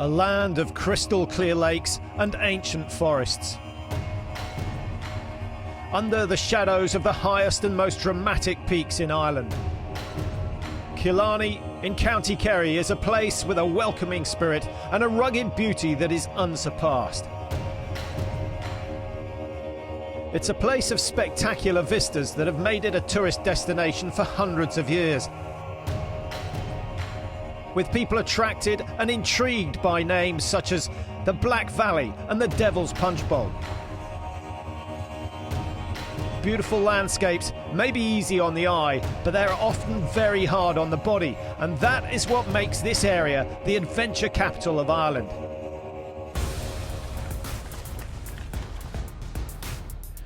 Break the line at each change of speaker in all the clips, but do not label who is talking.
a land of crystal clear lakes and ancient forests. Under the shadows of the highest and most dramatic peaks in Ireland. Killarney in County Kerry is a place with a welcoming spirit and a rugged beauty that is unsurpassed. It's a place of spectacular vistas that have made it a tourist destination for hundreds of years, with people attracted and intrigued by names such as the Black Valley and the Devil's Punch Bowl. Beautiful landscapes may be easy on the eye, but they're often very hard on the body, and that is what makes this area the adventure capital of Ireland.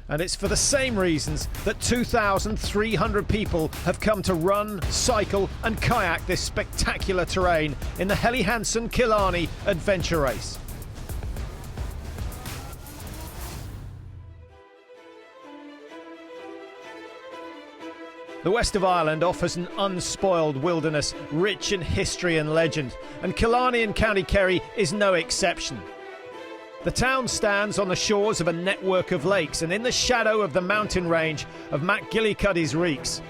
And it's for the same reasons that 2,300 people have come to run, cycle and kayak this spectacular terrain in the Helly Hansen Killarney Adventure Race. The west of Ireland offers an unspoiled wilderness rich in history and legend, and Killarney in County Kerry is no exception. The town stands on the shores of a network of lakes and in the shadow of the mountain range of MacGillycuddy's Reeks.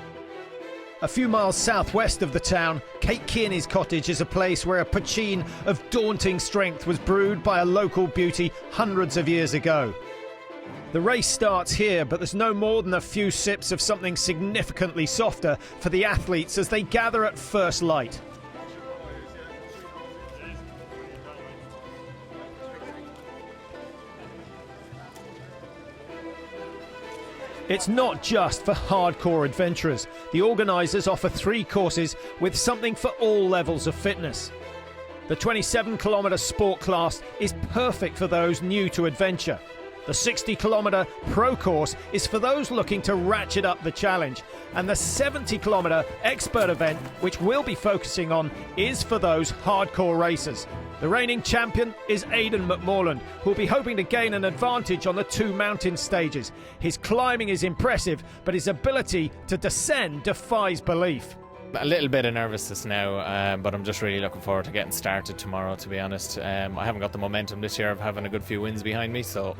A few miles southwest of the town, Kate Kearney's cottage is a place where a poitín of daunting strength was brewed by a local beauty hundreds of years ago. The race starts here, but there's no more than a few sips of something significantly softer for the athletes as they gather at first light. It's not just for hardcore adventurers. The organisers offer 3 courses with something for all levels of fitness. The 27-kilometre sport class is perfect for those new to adventure. The 60-kilometre pro course is for those looking to ratchet up the challenge. And the 70-kilometre expert event, which we'll be focusing on, is for those hardcore racers. The reigning champion is Aidan McMorland, who'll be hoping to gain an advantage on the 2 mountain stages. His climbing is impressive, but his ability to descend defies belief.
A little bit of nervousness now, but I'm just really looking forward to getting started tomorrow, to be honest. I haven't got the momentum this year of having a good few wins behind me, so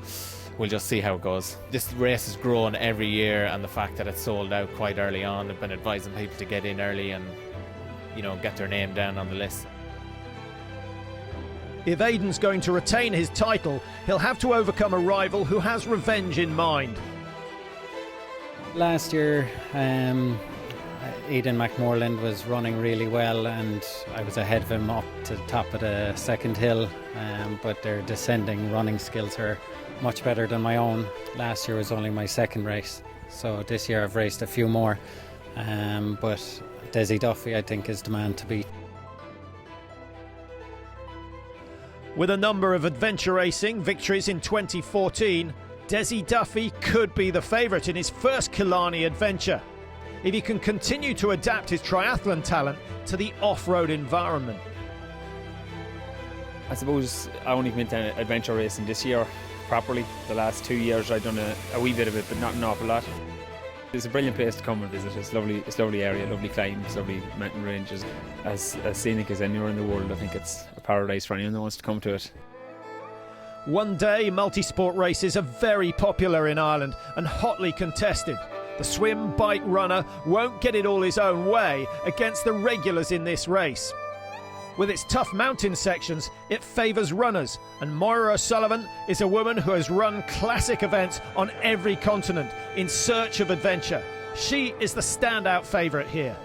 we'll just see how it goes. This race has grown every year, and the fact that it's sold out quite early on, I've been advising people to get in early and, you know, get their name down on the list.
If Aidan's going to retain his title, he'll have to overcome a rival who has revenge in mind.
Last year, Aidan McMorland was running really well and I was ahead of him up to the top of the second hill, but their descending running skills are much better than my own. Last year was only my second race, so this year I've raced a few more, but Desi Duffy I think is the man to beat.
With a number of adventure racing victories in 2014, Desi Duffy could be the favourite in his first Killarney adventure, if he can continue to adapt his triathlon talent to the off-road environment.
I suppose I only went to adventure racing this year properly. The last 2 years I've done a wee bit of it, but not an awful lot. It's a brilliant place to come and visit. It's a lovely area, lovely climbs, lovely mountain ranges. As scenic as anywhere in the world, I think it's a paradise for anyone that wants to come to it.
One-day multi-sport races are very popular in Ireland and hotly contested. The swim bike runner won't get it all his own way against the regulars in this race. With its tough mountain sections, it favours runners, and Moira O'Sullivan is a woman who has run classic events on every continent in search of adventure. She is the standout favourite here.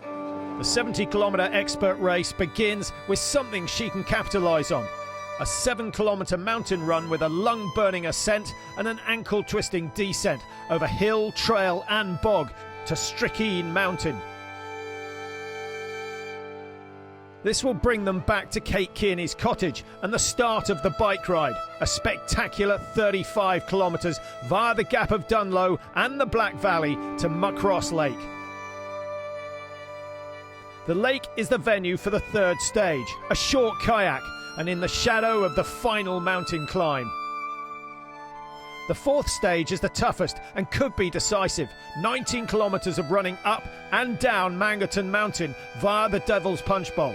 The 70-kilometre expert race begins with something she can capitalise on. A 7-kilometre mountain run with a lung-burning ascent and an ankle-twisting descent over hill, trail and bog to Strickeen Mountain. This will bring them back to Kate Kearney's cottage and the start of the bike ride, a spectacular 35 kilometres via the Gap of Dunlow and the Black Valley to Muckross Lake. The lake is the venue for the third stage, a short kayak, and in the shadow of the final mountain climb. The fourth stage is the toughest and could be decisive. 19 kilometres of running up and down Mangerton Mountain via the Devil's Punch Bowl.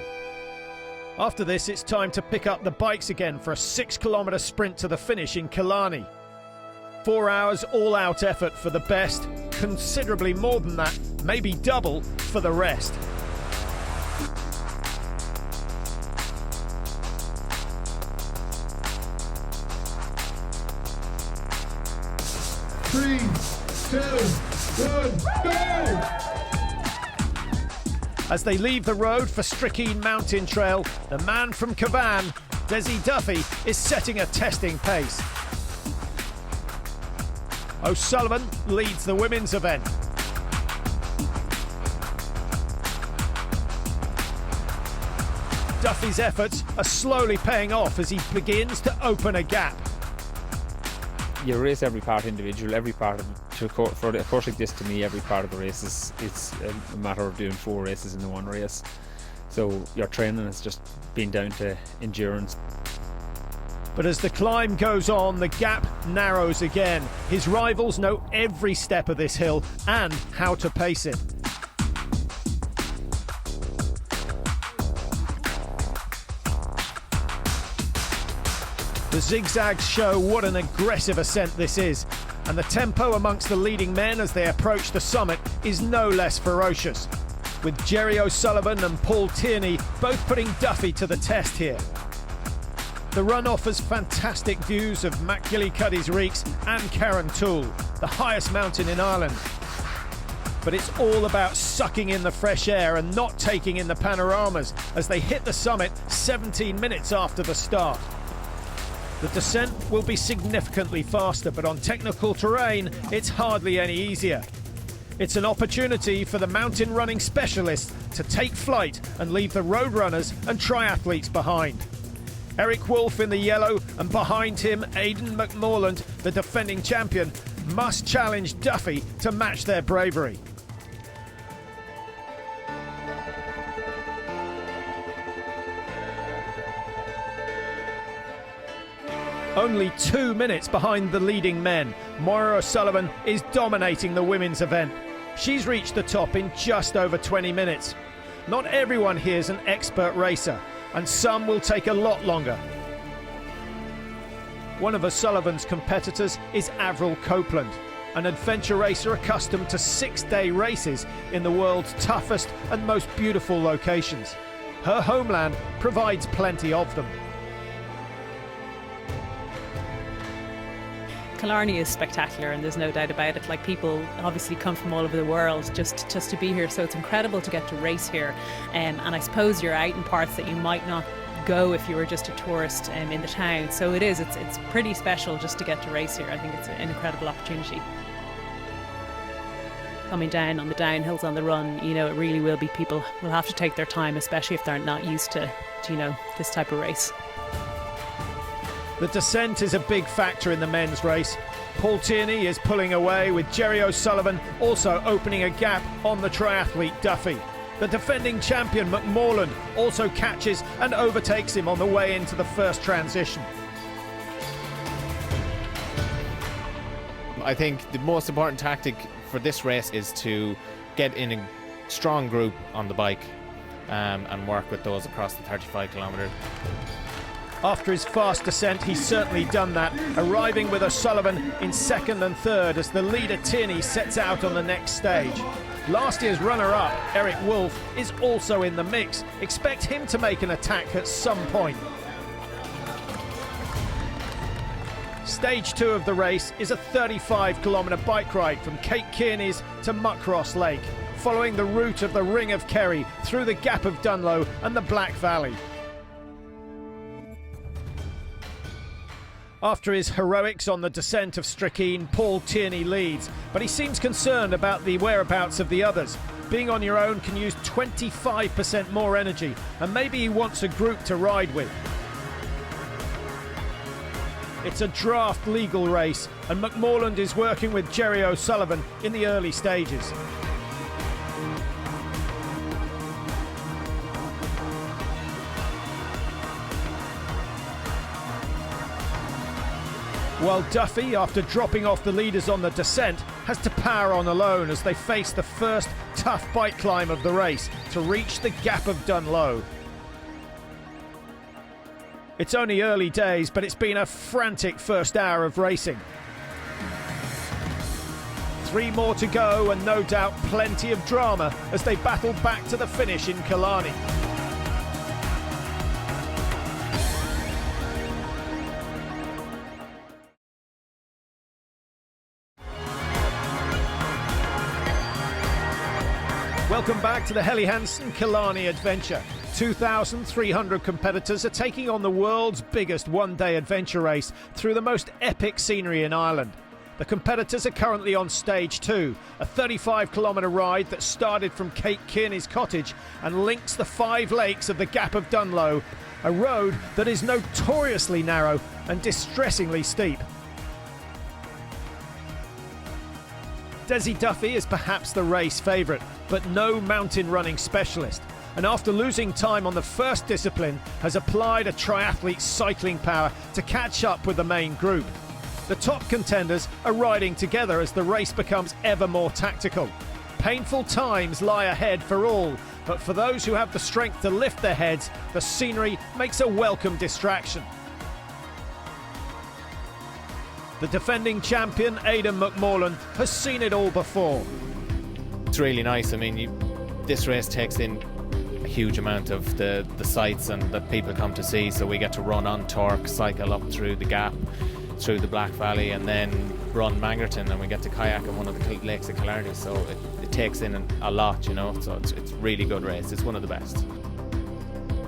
After this, it's time to pick up the bikes again for a 6-kilometre sprint to the finish in Killarney. 4 hours all-out effort for the best, considerably more than that, maybe double for the rest.
Three, two, one, go!
As they leave the road for Strickeen Mountain Trail, the man from Cavan, Desi Duffy, is setting a testing pace. O'Sullivan leads the women's event. Duffy's efforts are slowly paying off as he begins to open a gap.
You race every part individual, every part of for a course like this, to me, every part of the race is it's a matter of doing 4 races in the one race. So your training has just been down to endurance.
But as the climb goes on, the gap narrows again. His rivals know every step of this hill and how to pace it. The zigzags show what an aggressive ascent this is, and the tempo amongst the leading men as they approach the summit is no less ferocious, with Jerry O'Sullivan and Paul Tierney both putting Duffy to the test here. The run offers fantastic views of Macgillycuddy's Reeks and Carrantoul, the highest mountain in Ireland. But it's all about sucking in the fresh air and not taking in the panoramas as they hit the summit 17 minutes after the start. The descent will be significantly faster, but on technical terrain, it's hardly any easier. It's an opportunity for the mountain running specialists to take flight and leave the road runners and triathletes behind. Eric Wolf in the yellow, and behind him Aidan McMorland, the defending champion, must challenge Duffy to match their bravery. Only 2 minutes behind the leading men, Moira O'Sullivan is dominating the women's event. She's reached the top in just over 20 minutes. Not everyone here's an expert racer, and some will take a lot longer. One of O'Sullivan's competitors is Avril Copeland, an adventure racer accustomed to 6-day races in the world's toughest and most beautiful locations. Her homeland provides plenty of them.
Killarney is spectacular, and there's no doubt about it. Like, people obviously come from all over the world just to be here, so it's incredible to get to race here. And I suppose you're out in parts that you might not go if you were just a tourist in the town. So it's pretty special just to get to race here. I think it's an incredible opportunity. Coming down on the downhills on the run, you know, it really will be, people will have to take their time, especially if they're not used to you know, this type of race.
The descent is a big factor in the men's race. Paul Tierney is pulling away, with Jerry O'Sullivan also opening a gap on the triathlete Duffy. The defending champion McMorland also catches and overtakes him on the way into the first transition.
I think the most important tactic for this race is to get in a strong group on the bike and work with those across the 35 kilometres.
After his fast descent, he's certainly done that, arriving with O'Sullivan in second and third as the leader Tierney sets out on the next stage. Last year's runner-up, Eric Wolf, is also in the mix. Expect him to make an attack at some point. Stage 2 of the race is a 35-kilometre bike ride from Cape Kearneys to Muckross Lake, following the route of the Ring of Kerry through the Gap of Dunlow and the Black Valley. After his heroics on the descent of Strickeen, Paul Tierney leads, but he seems concerned about the whereabouts of the others. Being on your own can use 25% more energy, and maybe he wants a group to ride with. It's a draft legal race, and McMorland is working with Jerry O'Sullivan in the early stages. While Duffy, after dropping off the leaders on the descent, has to power on alone as they face the first tough bike climb of the race to reach the Gap of Dunlow. It's only early days, but it's been a frantic first hour of racing. 3 more to go and no doubt plenty of drama as they battle back to the finish in Killarney. Welcome back to the Helly Hansen Killarney adventure. 2,300 competitors are taking on the world's biggest one-day adventure race through the most epic scenery in Ireland. The competitors are currently on stage 2, a 35-kilometre ride that started from Kate Kearney's cottage and links the 5 lakes of the Gap of Dunlow, a road that is notoriously narrow and distressingly steep. Desi Duffy is perhaps the race favourite, but no mountain running specialist, and after losing time on the first discipline has applied a triathlete cycling power to catch up with the main group. The top contenders are riding together as the race becomes ever more tactical. Painful times lie ahead for all, but for those who have the strength to lift their heads, the scenery makes a welcome distraction. The defending champion, Aidan McMorland, has seen it all before.
It's really nice. I mean, this race takes in a huge amount of the sights and that people come to see. So we get to run on Torque, cycle up through the Gap, through the Black Valley, and then run Mangerton, and we get to kayak on one of the lakes of Killarney. So it takes in a lot, you know. So it's a really good race. It's one of the best.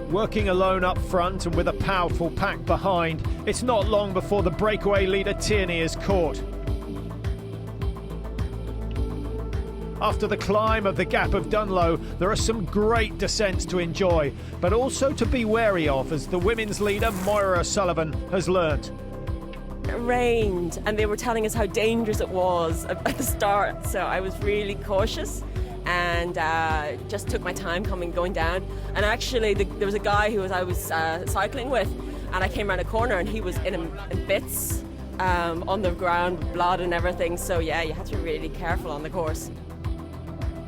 Working alone up front and with a powerful pack behind, it's not long before the breakaway leader Tierney is caught. After the climb of the Gap of Dunlow, there are some great descents to enjoy, but also to be wary of, as the women's leader Moira O'Sullivan has learnt.
It rained and they were telling us how dangerous it was at the start, so I was really cautious and just took my time going down. And actually there was a guy who I was cycling with, and I came around a corner and he was in bits on the ground, blood and everything, so yeah, you have to be really careful on the course.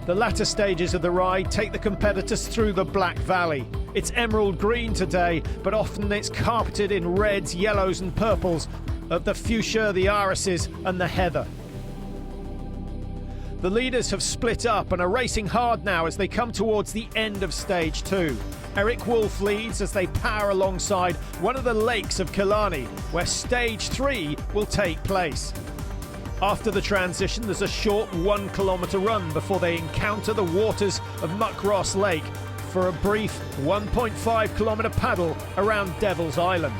The latter stages of the ride take the competitors through the Black Valley. It's emerald green today, but often it's carpeted in reds, yellows and purples of the fuchsia, the irises and the heather. The leaders have split up and are racing hard now as they come towards the end of stage 2. Eric Wolf leads as they power alongside one of the lakes of Killarney, where stage 3 will take place. After the transition, there's a short 1-kilometre run before they encounter the waters of Muckross Lake for a brief 1.5-kilometre paddle around Devil's Island.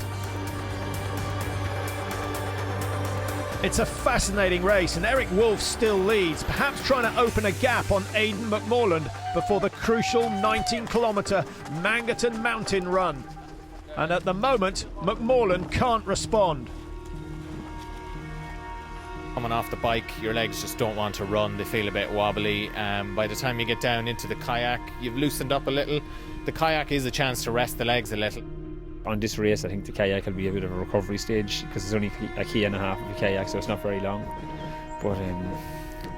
It's a fascinating race, and Eric Wolf still leads, perhaps trying to open a gap on Aidan McMorland before the crucial 19-kilometre Mangerton Mountain Run. And at the moment, McMorland can't respond.
Coming off the bike, your legs just don't want to run. They feel a bit wobbly. By the time you get down into the kayak, you've loosened up a little. The kayak is a chance to rest the legs a little.
On this race, I think the kayak will be a bit of a recovery stage because it's only a key and a half of a kayak, so it's not very long. But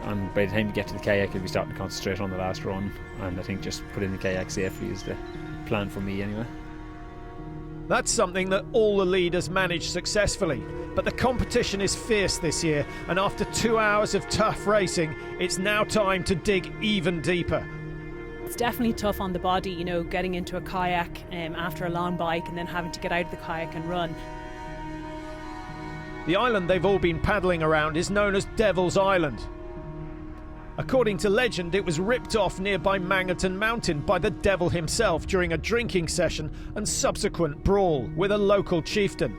and by the time you get to the kayak, you'll be starting to concentrate on the last run, and I think just putting the kayak safely is the plan for me anyway.
That's something that all the leaders managed successfully, but the competition is fierce this year, and after 2 hours of tough racing, it's now time to dig even deeper.
It's definitely tough on the body, you know, getting into a kayak after a long bike and then having to get out of the kayak and run.
The island they've all been paddling around is known as Devil's Island. According to legend, it was ripped off nearby Mangerton Mountain by the devil himself during a drinking session and subsequent brawl with a local chieftain.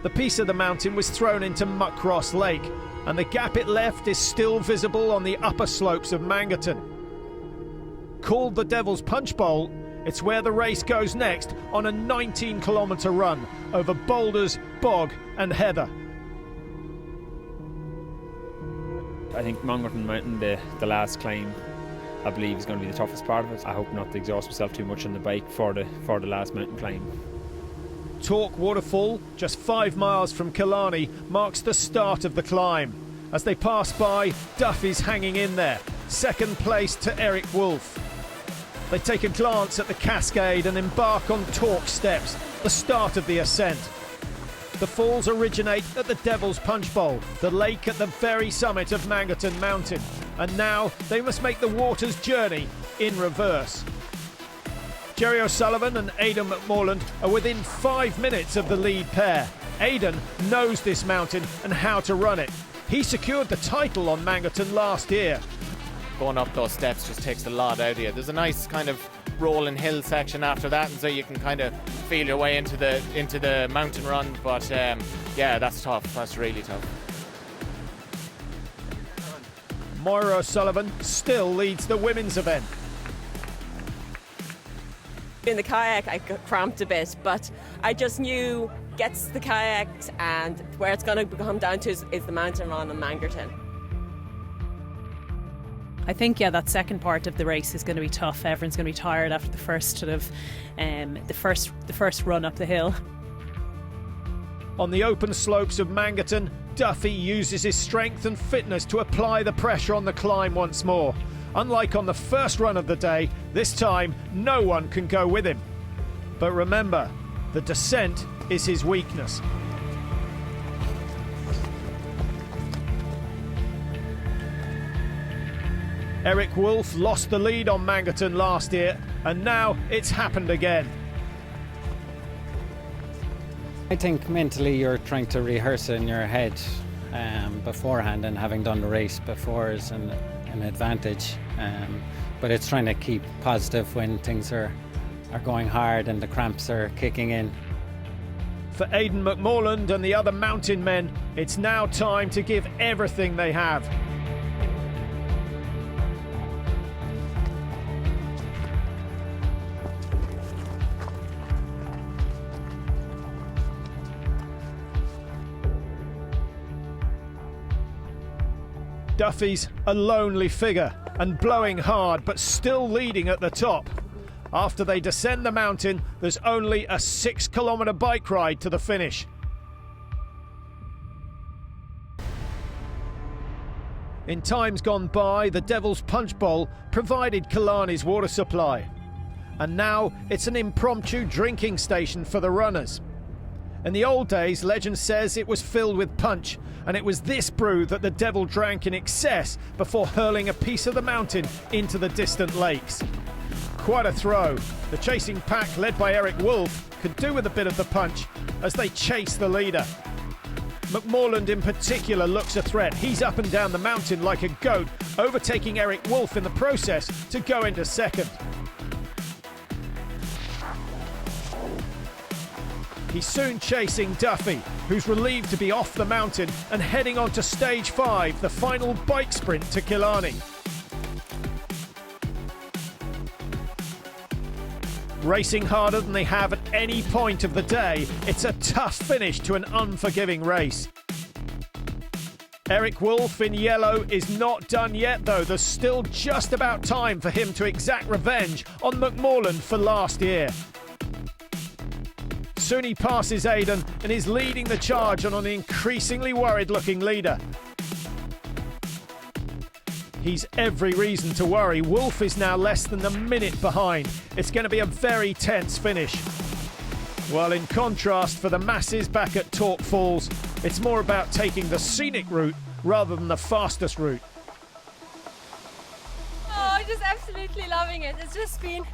The piece of the mountain was thrown into Muckross Lake, and the gap it left is still visible on the upper slopes of Mangerton. Called the Devil's Punch Bowl, it's where the race goes next on a 19-kilometre run over boulders, bog and heather.
I think Mangerton Mountain, the last climb, I believe is going to be the toughest part of it. I hope not to exhaust myself too much on the bike for the last mountain climb.
Torque Waterfall, just 5 miles from Killarney, marks the start of the climb. As they pass by, Duffy's hanging in there, second place to Eric Wolf. They take a glance at the cascade and embark on Torque Steps, the start of the ascent. The falls originate at the Devil's Punch Bowl, the lake at the very summit of Mangerton Mountain, and now they must make the water's journey in reverse. Jerry O'Sullivan and Aidan McMorland are within 5 minutes of the lead pair. Aidan knows this mountain and how to run it. He secured the title on Mangerton last year.
Going up those steps just takes a lot out of you. There's a nice kind of rolling hill section after that, and so you can kind of feel your way into the mountain run. But yeah, that's tough. That's really tough.
Moira O'Sullivan still leads the women's event.
In the kayak, I got cramped a bit, but I just knew gets the kayaks, and where it's going to come down to is the mountain run in Mangerton.
I think, yeah, that second part of the race is going to be tough. Everyone's going to be tired after the first sort of the first run up the hill.
On the open slopes of Mangerton, Duffy uses his strength and fitness to apply the pressure on the climb once more. Unlike on the first run of the day, this time no one can go with him. But remember, the descent is his weakness. Eric Wolf lost the lead on Mangerton last year, and now it's happened again.
I think mentally you're trying to rehearse it in your head beforehand, and having done the race before is an advantage. But it's trying to keep positive when things are going hard and the cramps are kicking in.
For Aidan McMorland and the other mountain men, it's now time to give everything they have. Duffy's a lonely figure and blowing hard, but still leading at the top. After they descend the mountain, there's only a 6-kilometre bike ride to the finish. In times gone by, the Devil's Punch Bowl provided Killarney's water supply. And now it's an impromptu drinking station for the runners. In the old days, legend says it was filled with punch, and it was this brew that the Devil drank in excess before hurling a piece of the mountain into the distant lakes. Quite a throw. The chasing pack, led by Eric Wolf, could do with a bit of the punch as they chase the leader. McMorland in particular looks a threat. He's up and down the mountain like a goat, overtaking Eric Wolf in the process to go into second. He's soon chasing Duffy, who's relieved to be off the mountain and heading on to stage 5, the final bike sprint to Killarney. Racing harder than they have at any point of the day, it's a tough finish to an unforgiving race. Eric Wolf in yellow is not done yet, though. There's still just about time for him to exact revenge on McMorland for last year. Soon he passes Aidan and is leading the charge on an increasingly worried-looking leader. He's every reason to worry. Wolf is now less than a minute behind. It's going to be a very tense finish. While in contrast, for the masses back at Torque Falls, it's more about taking the scenic route rather than the fastest route.
Oh, I'm just absolutely loving it. It's just been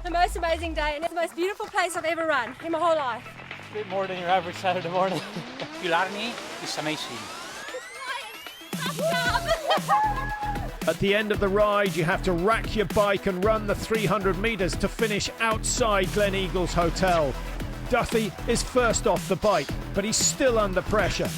the most amazing day, and it's the most beautiful place I've ever run in my whole life.
A bit more than your average Saturday morning. Killarney is amazing.
At the end of the ride, you have to rack your bike and run the 300 metres to finish outside Glen Eagles Hotel. Duffy is first off the bike, but he's still under pressure.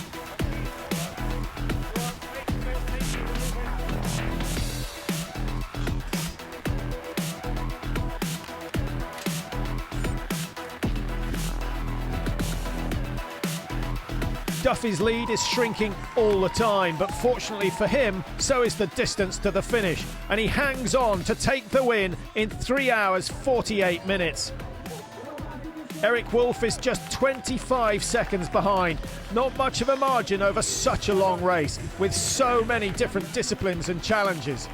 Duffy's lead is shrinking all the time, but fortunately for him, so is the distance to the finish, and he hangs on to take the win in 3 hours 48 minutes. Eric Wolf is just 25 seconds behind. Not much of a margin over such a long race, with so many different disciplines and challenges.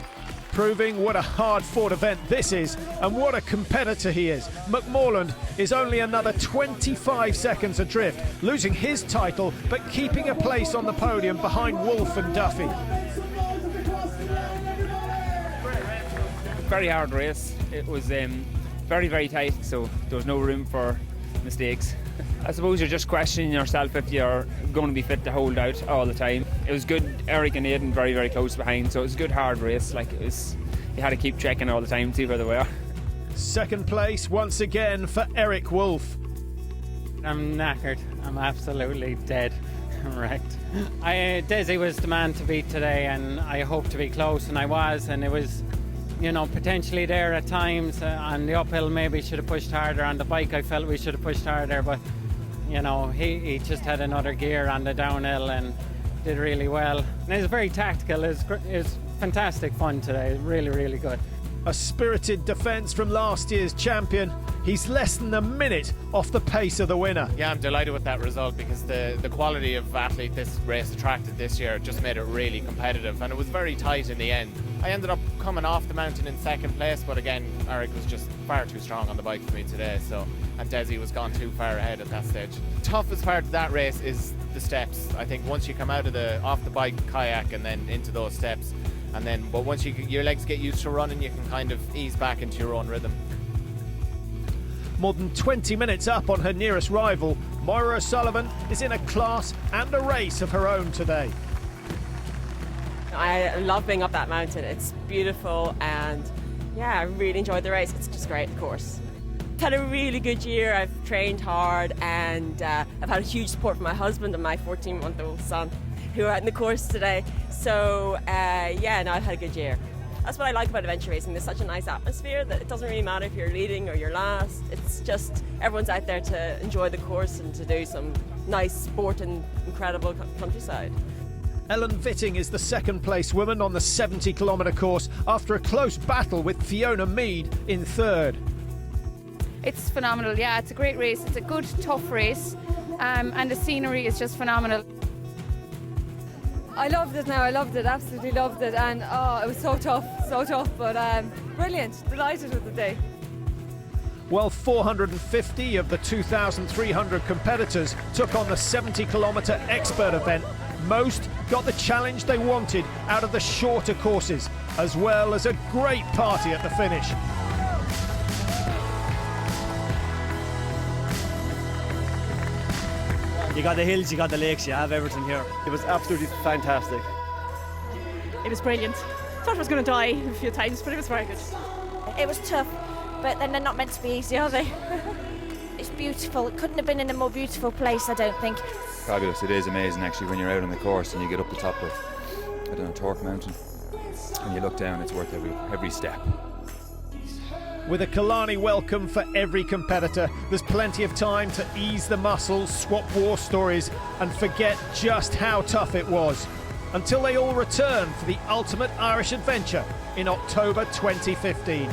Proving what a hard-fought event this is and what a competitor he is, McMorland is only another 25 seconds adrift, losing his title but keeping a place on the podium behind Wolf and Duffy.
Very hard race. It was very, very tight, so there was no room for mistakes. I suppose you're just questioning yourself if you're going to be fit to hold out all the time. It was good. Eric and Aidan very, very close behind, so it was a good hard race. You had to keep checking all the time, see where they were.
Second place once again for Eric Wolf.
I'm knackered. I'm absolutely dead. I'm wrecked. Desi was the man to beat today, and I hoped to be close, and I was, and it was, potentially there at times. On the uphill, maybe should have pushed harder. On the bike, I felt we should have pushed harder, but he just had another gear on the downhill and did really well. And it was very tactical. It was fantastic fun today. Really, really good.
A spirited defence from last year's champion. He's less than a minute off the pace of the winner.
Yeah, I'm delighted with that result because the quality of athlete this race attracted this year just made it really competitive, and it was very tight in the end. I ended up coming off the mountain in second place, but again, Eric was just far too strong on the bike for me today, and Desi was gone too far ahead at that stage. Toughest part of that race is the steps. I think once you come out of off the bike kayak and then into those steps, but once your legs get used to running, you can kind of ease back into your own rhythm.
More than 20 minutes up on her nearest rival, Moira O'Sullivan is in a class and a race of her own today.
I love being up that mountain. It's beautiful, and I really enjoyed the race. It's just great, of course. I've had a really good year. I've trained hard, and I've had a huge support from my husband and my 14-month-old son, who are out in the course today. So I've had a good year. That's what I like about adventure racing. There's such a nice atmosphere that it doesn't really matter if you're leading or you're last. It's just everyone's out there to enjoy the course and to do some nice sport in incredible countryside.
Ellen Vitting is the second place woman on the 70-kilometre course after a close battle with Fiona Mead in third.
It's phenomenal, yeah, it's a great race. It's a good, tough race, and the scenery is just phenomenal.
I loved it now, I loved it, absolutely loved it, and it was so tough, but brilliant, delighted with the day.
Well, 450 of the 2,300 competitors took on the 70-kilometre expert event. Most got the challenge they wanted out of the shorter courses, as well as a great party at the finish.
You got the hills, you got the lakes, you have everything here. It was absolutely fantastic.
It was brilliant. Thought I was going to die a few times, but it was very good.
It was tough, but then they're not meant to be easy, are they? It's beautiful. It couldn't have been in a more beautiful place, I don't think.
Fabulous. It is amazing actually when you're out on the course and you get up the top of, Torque Mountain and you look down, it's worth every step.
With a Killarney welcome for every competitor, there's plenty of time to ease the muscles, swap war stories and forget just how tough it was. Until they all return for the ultimate Irish adventure in October 2015.